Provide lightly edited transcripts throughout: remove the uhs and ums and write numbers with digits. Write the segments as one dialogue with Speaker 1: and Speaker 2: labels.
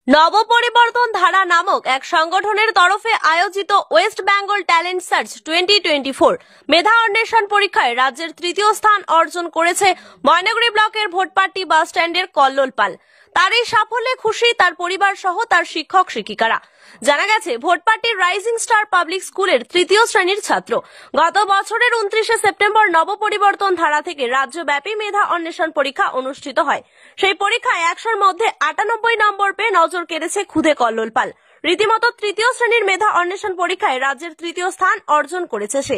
Speaker 1: নবপরিবর্তন ধারা নামক এক সংগঠনের তরফে আয়োজিত ওয়েস্ট বেঙ্গল ট্যালেন্ট সার্চ 2024 মেধা অন্বেষণ পরীক্ষায় রাজ্যের তৃতীয় স্থান অর্জন করেছে ময়নাগুড়ি ব্লকের ভোটপাট্টি বাস স্ট্যান্ডের কল্লোল পাল। তার এই সাফল্যে খুশি তার পরিবার সহ তার শিক্ষক শিক্ষিকারা। জানা গেছে, ভোটপাট্টির রাইজিং স্টার পাবলিক স্কুলের তৃতীয় শ্রেণীর ছাত্র। গত বছরের 29শে সেপ্টেম্বর নবপরিবর্তন ধারা থেকে রাজ্যব্যাপী মেধা অন্বেষণ পরীক্ষা অনুষ্ঠিত হয়। সেই পরীক্ষায় 100-র মধ্যে 98 নম্বর পেয়ে নজর কেড়েছে খুদে কল্লোল পাল। রীতিমতো তৃতীয় শ্রেণীর মেধা অন্বেষণ পরীক্ষায় রাজ্যের তৃতীয় স্থান অর্জন করেছে সে।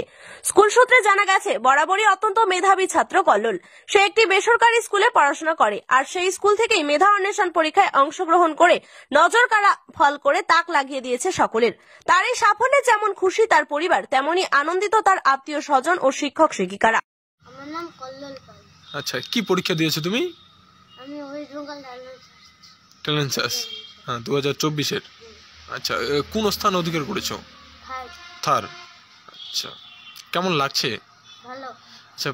Speaker 1: স্কুল সূত্রে জানা গেছে, বরাবরই অত্যন্ত মেধাবী ছাত্র কল্লোল। সে একটি বেসরকারি স্কুলে পড়াশোনা করে, আর সেই স্কুল থেকেই মেধা অন্বেষণ পরীক্ষায় অংশগ্রহণ করে নজর কাড়া ফল করে তাক লাগিয়ে দিয়েছে সকলের। তার এই সাফল্যে যেমন খুশি তার পরিবার, তেমনি আনন্দিত তার আত্মীয় স্বজন ও শিক্ষক শিক্ষিকারা।
Speaker 2: আমার নাম কল্লোল পাল।
Speaker 3: আচ্ছা, কি পরীক্ষা দিয়েছো তুমি?
Speaker 2: আমি ওয়েস্ট বেঙ্গল
Speaker 3: ট্যালেন্ট সার্চ 2024-এর। আচ্ছা, কোন স্থান অধিকার করেছো? থার্ড। আচ্ছা, কেমন লাগছে?
Speaker 2: ভালো।
Speaker 3: আচ্ছা,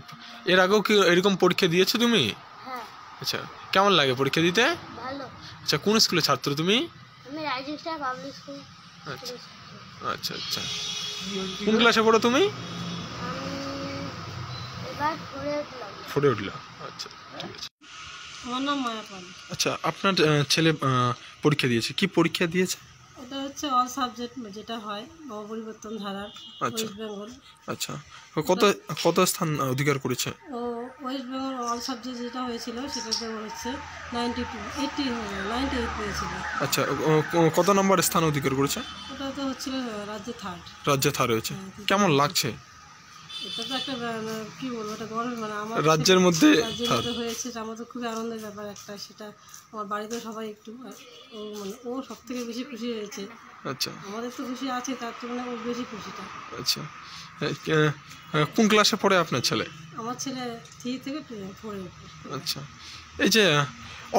Speaker 3: এর আগেও কি এরকম পরীক্ষা দিয়েছো তুমি?
Speaker 2: হ্যাঁ।
Speaker 3: আচ্ছা, কেমন লাগে পরীক্ষা দিতে?
Speaker 2: ভালো।
Speaker 3: আচ্ছা, কোন স্কুলের ছাত্র তুমি?
Speaker 2: আমি রাইজিং স্টার পাবলিক স্কুল।
Speaker 3: আচ্ছা আচ্ছা আচ্ছা, কোন ক্লাসে পড়ো তুমি?
Speaker 2: আমি এবার
Speaker 3: পড়ে উঠলাম। আচ্ছা, ঠিক আছে।
Speaker 4: আমার নাম মায়া পাল।
Speaker 3: আচ্ছা, আপনার ছেলে পরীক্ষা দিয়েছে, কি পরীক্ষা দিয়েছে?
Speaker 4: এটা হচ্ছে অল সাবজেক্ট যেটা হয় নবপরিবর্তন ধারার ওয়েস্ট বেঙ্গল।
Speaker 3: আচ্ছা, কত স্থান অধিকার করেছে?
Speaker 4: ও ওয়েস্ট বেঙ্গল অল সাবজেক্ট যেটা হয়েছিল সেটাতে হচ্ছে 98 পেয়েছিল।
Speaker 3: আচ্ছা, কত নম্বর স্থান অধিকার করেছে?
Speaker 4: ওটা তো হচ্ছিল রাজ্যে থার্ড।
Speaker 3: রাজ্যে থার্ড হয়েছে। কেমন লাগছে?
Speaker 4: এটা তো একটা কি বলবো, এটা গর্বের, মানে আমার
Speaker 3: রাজ্যের মধ্যে
Speaker 4: হয়েছে, আমার তো খুবই আনন্দের ব্যাপার একটা। সেটা আমার বাড়িতে সবাই একটু মানে ও সব থেকে বেশি খুশি হয়েছে।
Speaker 3: আচ্ছা,
Speaker 4: আমাদের তো খুশি আছে, তার তুলনায় ওর বেশি খুশিটা।
Speaker 3: আচ্ছা, কোন ক্লাসে পড়ে আপনার ছেলে?
Speaker 4: আমার ছেলে 3 থেকে 4 এ।
Speaker 3: আচ্ছা, এই যে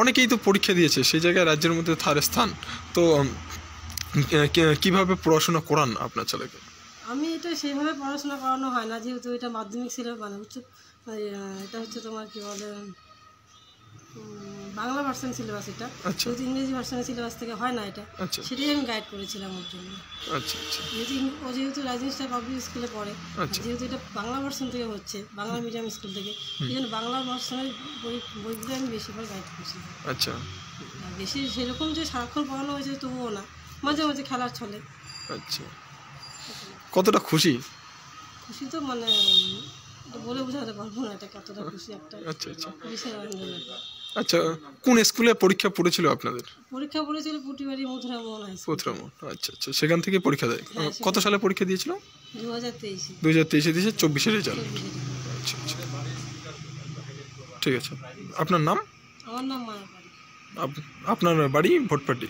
Speaker 3: অনেকেই তো পরীক্ষা দিয়েছে, সেই জায়গায় রাজ্যের মধ্যে থার্ড স্থান, তো কিভাবে পড়াশোনা করান আপনার ছেলেকে?
Speaker 4: আমি এটা সেইভাবে পড়াশোনা করানো হয় না, যেহেতু এটা মাধ্যমিক সিলেবাস, মানে এটা হচ্ছে তোমার কি বলে বাংলা ভার্সন সিলেবাস। এটা যেহেতু ইংরেজি ভার্সনের সিলেবাস থেকে হয় না, এটা সেটাই আমি গাইড করেছিলাম ওর জন্য।
Speaker 3: আচ্ছা আচ্ছা,
Speaker 4: যেহেতু রাইজিং স্টার পাবলিক স্কুলে পড়ে, যেহেতু এটা বাংলা ভার্সন থেকে হচ্ছে, বাংলা মিডিয়াম স্কুল থেকে, এই জন্য বাংলা ভার্সনের বইগুলো আমি বেশিরভাগ গাইড করছি।
Speaker 3: আচ্ছা,
Speaker 4: বেশি সেরকম যে সারাক্ষণ পড়ানো হয়েছে তবুও না, মাঝে মাঝে খেলার ছলে।
Speaker 3: আচ্ছা, কতটা খুশি?
Speaker 4: খুশি তো মানে বলে বোঝাতে পারবো না এটা কতটা খুশি একটা।
Speaker 3: আচ্ছা আচ্ছা,
Speaker 4: বিশাল আনন্দের ব্যাপার।
Speaker 3: আচ্ছা, কোন স্কুলে পরীক্ষা পড়েছিল আপনাদের?
Speaker 4: পরীক্ষা পড়েছিল পুটিবাড়ি মথুরামোহন হাই স্কুল।
Speaker 3: মথুরামোহন। আচ্ছা আচ্ছা, সেখান থেকে পরীক্ষা দেয়। কত সালে পরীক্ষা দিয়েছিল?
Speaker 4: 2023-এ।
Speaker 3: 2023-এ দিয়েছে, 24-এর রেজাল্ট। আচ্ছা আচ্ছা, ঠিক আছে। আপনার নাম?
Speaker 4: আমার নাম মায়া পাল।
Speaker 3: আপনার বাড়ি ভোটপাট্টি?